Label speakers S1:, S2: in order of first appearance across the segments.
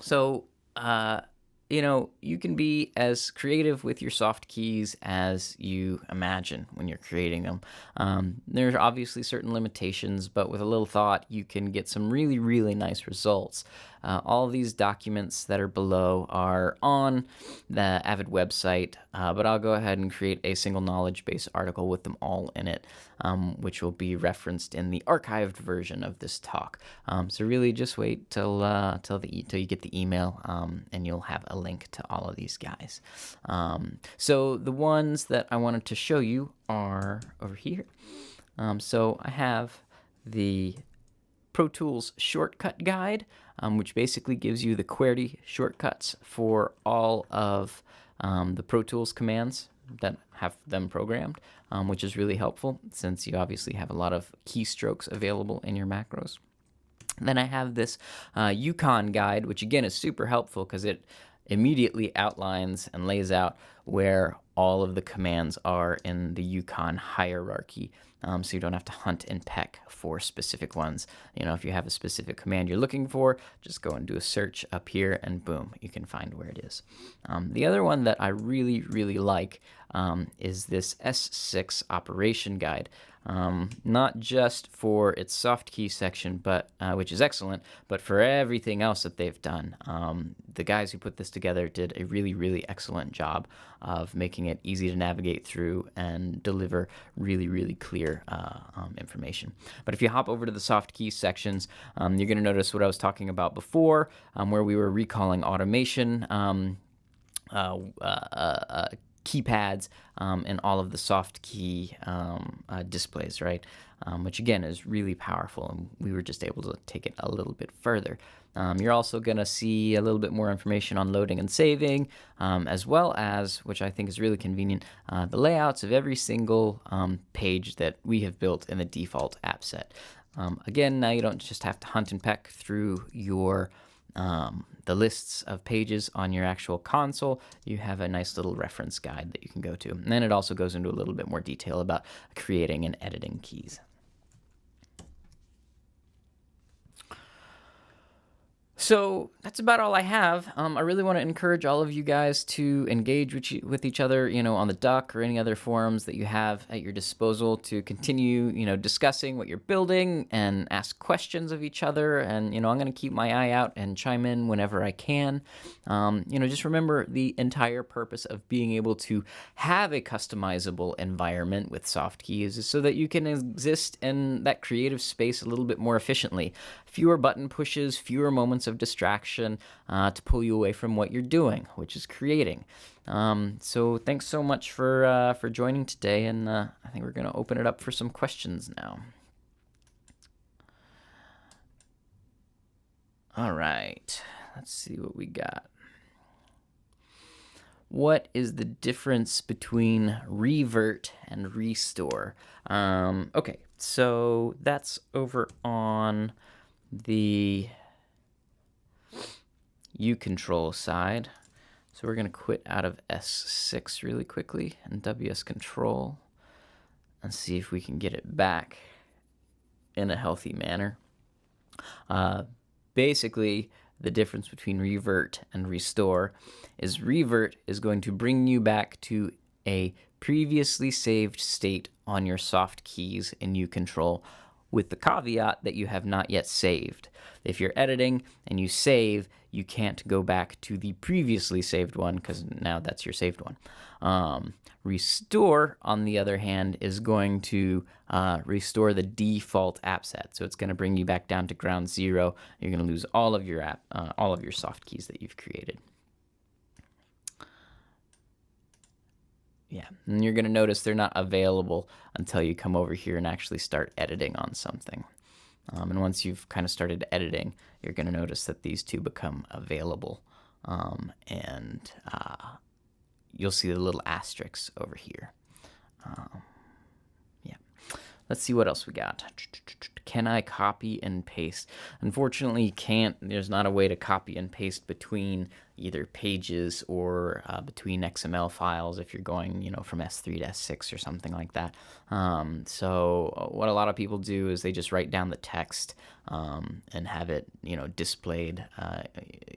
S1: So, you can be as creative with your soft keys as you imagine when you're creating them. There's obviously certain limitations, but with a little thought, you can get some really, really nice results. All of these documents that are below are on the Avid website, but I'll go ahead and create a single knowledge base article with them all in it, which will be referenced in the archived version of this talk. So really just wait till you get the email, and you'll have a link to all of these guys. So the ones that I wanted to show you are over here. So I have the Pro Tools shortcut guide, which basically gives you the QWERTY shortcuts for all of the Pro Tools commands that have them programmed, which is really helpful since you obviously have a lot of keystrokes available in your macros. Then I have this Eucon guide, which again is super helpful because it immediately outlines and lays out where all of the commands are in the Eucon hierarchy, so you don't have to hunt and peck for specific ones. If you have a specific command you're looking for, just go and do a search up here, and boom, you can find where it is. The other one that I really, really like is this S6 operation guide. Not just for its soft key section, but which is excellent, but for everything else that they've done. The guys who put this together did a really, really excellent job of making it easy to navigate through and deliver really, really clear information. But if you hop over to the soft key sections, you're going to notice what I was talking about before, where we were recalling automation, keypads, and all of the soft key displays, right? Which again is really powerful, and we were just able to take it a little bit further. You're also going to see a little bit more information on loading and saving, as well as, which I think is really convenient, the layouts of every single page that we have built in the default app set. Again, now you don't just have to hunt and peck through your the lists of pages on your actual console. You have a nice little reference guide that you can go to. And then it also goes into a little bit more detail about creating and editing keys. So that's about all I have. I really want to encourage all of you guys to engage with each other, on the Duck or any other forums that you have at your disposal to continue, discussing what you're building and ask questions of each other. And, I'm going to keep my eye out and chime in whenever I can. Just remember the entire purpose of being able to have a customizable environment with soft keys is so that you can exist in that creative space a little bit more efficiently. Fewer button pushes, fewer moments of distraction to pull you away from what you're doing, which is creating. So thanks so much for joining today, and I think we're going to open it up for some questions now. All right, let's see what we got. What is the difference between revert and restore? Okay, so that's over on the Ucontrol side. So we're going to quit out of S6 really quickly and WS Control and see if we can get it back in a healthy manner. Basically, the difference between revert and restore is revert is going to bring you back to a previously saved state on your soft keys in Ucontrol, with the caveat that you have not yet saved. If you're editing and you save, you can't go back to the previously saved one because now that's your saved one. Restore, on the other hand, is going to restore the default app set. So it's going to bring you back down to ground zero. You're going to lose all of your all of your soft keys that you've created. Yeah, and you're going to notice they're not available until you come over here and actually start editing on something. And once you've kind of started editing, you're going to notice that these two become available. And you'll see the little asterisks over here. Yeah. Let's see what else we got. can I copy and paste? Unfortunately, you can't. There's not a way to copy and paste between either pages or between XML files if you're going, from S3 to S6 or something like that. So what a lot of people do is they just write down the text and have it, displayed,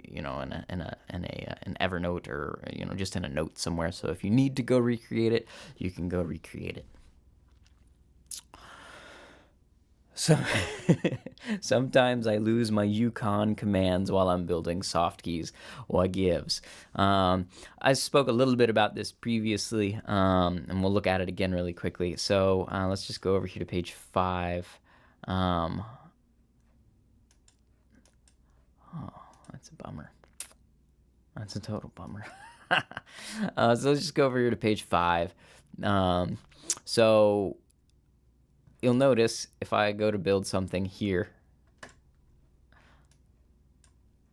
S1: in an Evernote or just in a note somewhere. So if you need to go recreate it, you can go recreate it. So sometimes I lose my Eucon commands while I'm building soft keys. What gives? I spoke a little bit about this previously, and we'll look at it again really quickly. So let's just go over here to page 5. Oh, that's a bummer. That's a total bummer. So let's just go over here to page 5. So you'll notice if I go to build something here,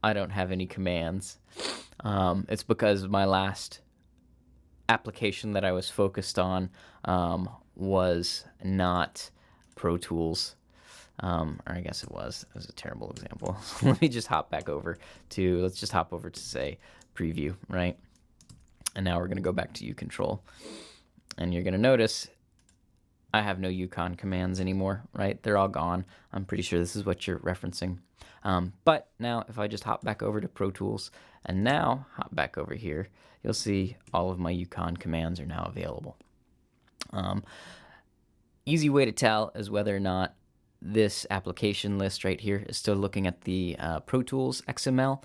S1: I don't have any commands. It's because my last application that I was focused on was not Pro Tools. Or I guess it was. It was a terrible example. Let me just hop back over to, let's just hop over to, say, preview, right? And now we're going to go back to uControl. And you're going to notice I have no Eucon commands anymore, right? They're all gone. I'm pretty sure this is what you're referencing. But now if I just hop back over to Pro Tools and now hop back over here, you'll see all of my Eucon commands are now available. Easy way to tell is whether or not this application list right here is still looking at the Pro Tools XML.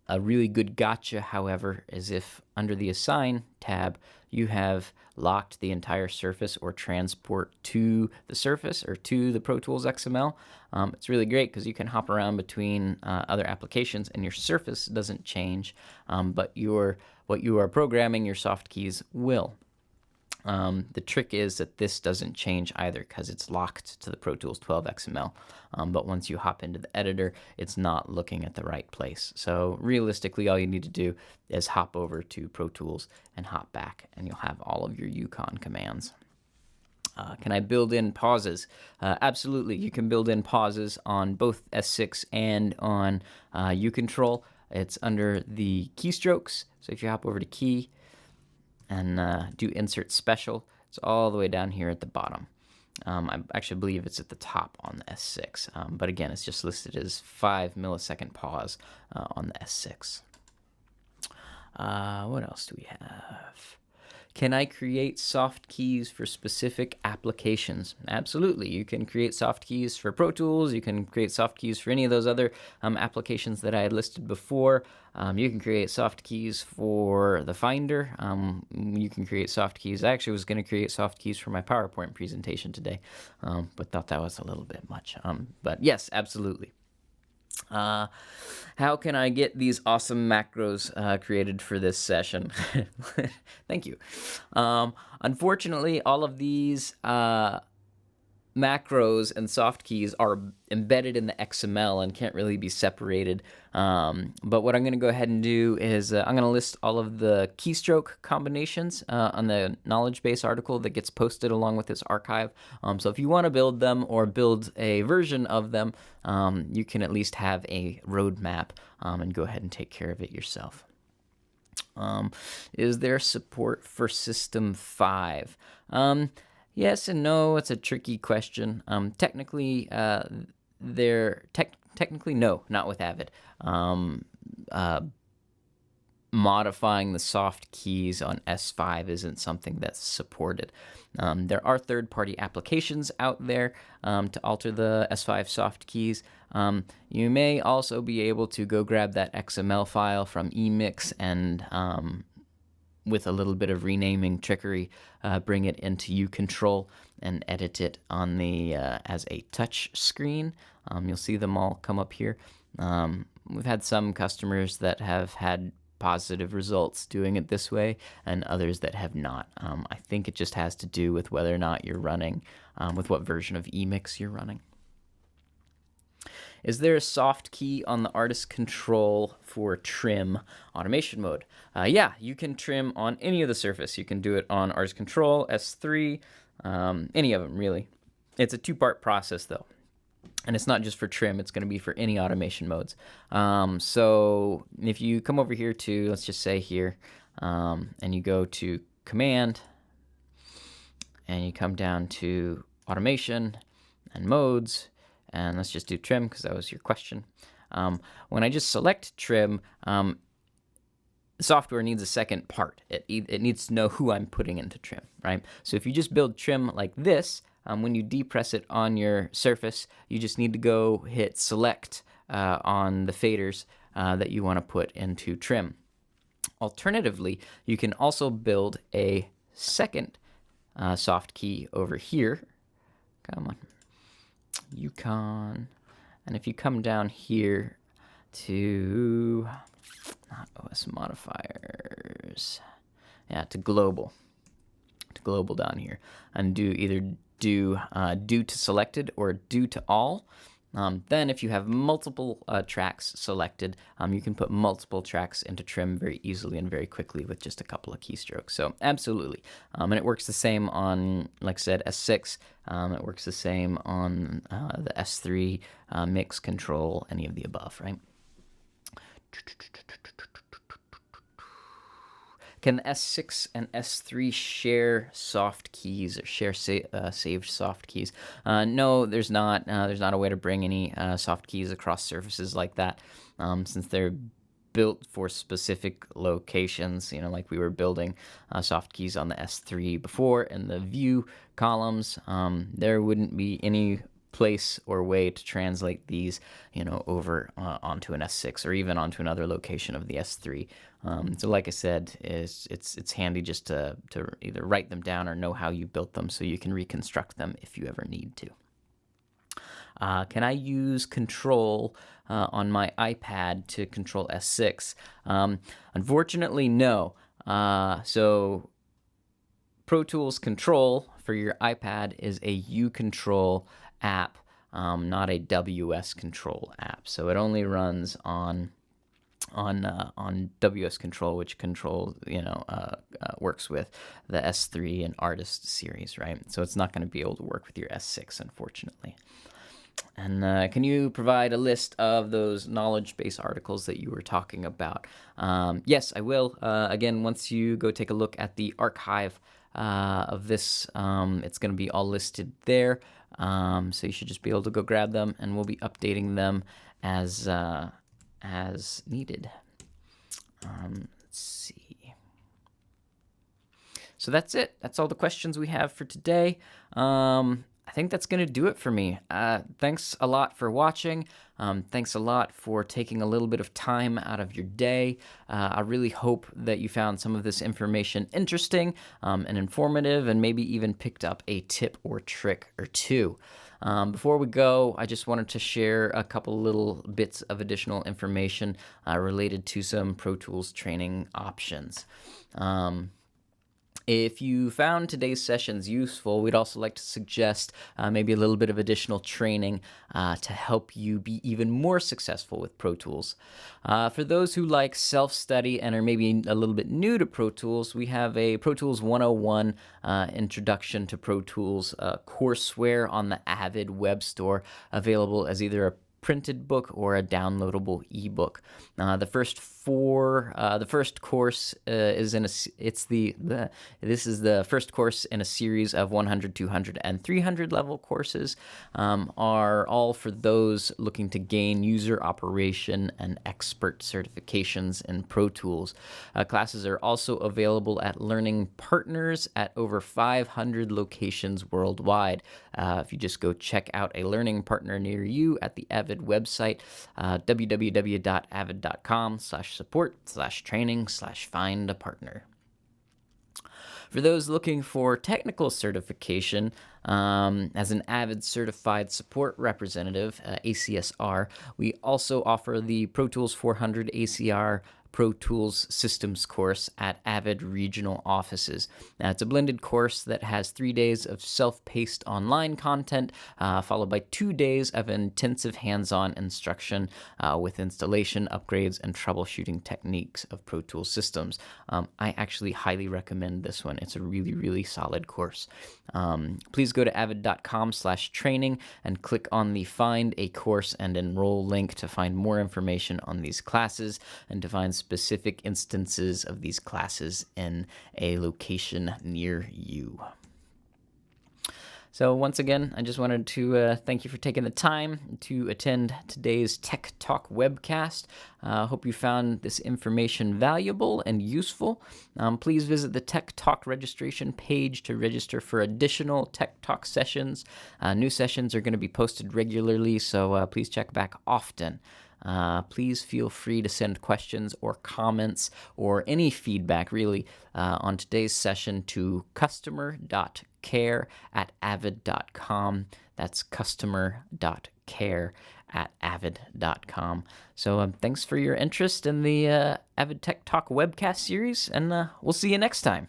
S1: A really good gotcha, however, is if under the Assign tab, you have locked the entire surface or transport to the surface or to the Pro Tools XML. It's really great because you can hop around between other applications and your surface doesn't change, but what you are programming, your soft keys will. The trick is that this doesn't change either because it's locked to the Pro Tools 12 XML. But once you hop into the editor, it's not looking at the right place. So realistically, all you need to do is hop over to Pro Tools and hop back, and you'll have all of your Eucon commands. Can I build in pauses? Absolutely. You can build in pauses on both S6 and on uControl. It's under the keystrokes. So if you hop over to key, and do insert special, it's all the way down here at the bottom. I actually believe it's at the top on the S6, but again, it's just listed as 5 millisecond pause on the S6. What else do we have? Can I create soft keys for specific applications? Absolutely. You can create soft keys for Pro Tools. You can create soft keys for any of those other applications that I had listed before. You can create soft keys for the Finder. You can create soft keys. I actually was going to create soft keys for my PowerPoint presentation today, but thought that was a little bit much. But yes, absolutely. How can I get these awesome macros created for this session? Thank you. Unfortunately, all of these macros and soft keys are embedded in the XML and can't really be separated. But what I'm going to go ahead and do is I'm going to list all of the keystroke combinations on the knowledge base article that gets posted along with this archive. So if you want to build them or build a version of them, you can at least have a roadmap and go ahead and take care of it yourself. Is there support for System 5? Yes and no. It's a tricky question. Technically, technically no, not with Avid. Modifying the soft keys on S5 isn't something that's supported. There are third-party applications out there to alter the S5 soft keys. You may also be able to go grab that XML file from Emix and with a little bit of renaming trickery, bring it into uControl and edit it on the as a touch screen. You'll see them all come up here. We've had some customers that have had positive results doing it this way and others that have not. I think it just has to do with whether or not you're running, with what version of Emix you're running. Is there a soft key on the artist control for trim automation mode? Yeah, you can trim on any of the surface. You can do it on artist control, S3, any of them really. It's a two-part process, though. And it's not just for trim, it's going to be for any automation modes. So if you come over here to, let's just say here, and you go to Command, and you come down to Automation and Modes, and let's just do trim because that was your question. When I just select trim, the software needs a second part. It needs to know who I'm putting into trim, right? So if you just build trim like this, when you depress it on your surface, you just need to go hit select on the faders that you want to put into trim. Alternatively, you can also build a second soft key over here. Come on, Eucon. And if you come down here to, not OS modifiers, yeah, to global down here, and do either do to selected or do to all. Then if you have multiple tracks selected, you can put multiple tracks into trim very easily and very quickly with just a couple of keystrokes. So absolutely. And it works the same on, like I said, S6. It works the same on the S3, mix, control, any of the above, right? Can the S6 and S3 share soft keys or share saved soft keys? No, there's not. There's not a way to bring any soft keys across surfaces like that, since they're built for specific locations. You know, like we were building soft keys on the S3 before in the view columns. There wouldn't be any place or way to translate these, you know, over onto an S6 or even onto another location of the S3. So like I said, it's handy just to either write them down or know how you built them so you can reconstruct them if you ever need to. Can I use control on my iPad to control S6? Unfortunately, no. So Pro Tools Control for your iPad is a UControl app, not a WS Control app. So it only runs on WS Control, which works with the S3 and Artist series, right? So it's not going to be able to work with your S6, unfortunately. And can you provide a list of those knowledge base articles that you were talking about? Yes, I will. Again, once you go take a look at the archive of this, it's going to be all listed there. So you should just be able to go grab them, and we'll be updating them as needed. Let's see. So that's it. That's all the questions we have for today. I think that's going to do it for me. Thanks a lot for watching. Thanks a lot for taking a little bit of time out of your day. I really hope that you found some of this information interesting and informative, and maybe even picked up a tip or trick or two. Before we go, I just wanted to share a couple little bits of additional information related to some Pro Tools training options. If you found today's sessions useful, we'd also like to suggest maybe a little bit of additional training to help you be even more successful with Pro Tools. For those who like self-study and are maybe a little bit new to Pro Tools, we have a Pro Tools 101 Introduction to Pro Tools courseware on the Avid web store, available as either a printed book or a downloadable ebook. The first course is this is the first course in a series of 100, 200, and 300 level courses, are all for those looking to gain user operation and expert certifications in Pro Tools. Classes are also available at learning partners at over 500 locations worldwide. If you just go check out a learning partner near you at the Avid website, www.avid.com/support/training/find-a-partner. For those looking for technical certification, as an Avid Certified Support Representative, ACSR, we also offer the Pro Tools 400 ACR Pro Tools Systems course at Avid regional offices. It's a blended course that has 3 days of self-paced online content, followed by 2 days of intensive hands-on instruction with installation, upgrades, and troubleshooting techniques of Pro Tools systems. I actually highly recommend this one. It's a really, really solid course. Please go to avid.com/training and click on the Find a Course and Enroll link to find more information on these classes and to find specific instances of these classes in a location near you. So once again, I just wanted to thank you for taking the time to attend today's Tech Talk webcast. Hope you found this information valuable and useful. Please visit the Tech Talk registration page to register for additional Tech Talk sessions. New sessions are going to be posted regularly, so please check back often. Please feel free to send questions or comments or any feedback, really, on today's session to customer.care@avid.com. That's customer.care@avid.com. So thanks for your interest in the Avid Tech Talk webcast series, and we'll see you next time.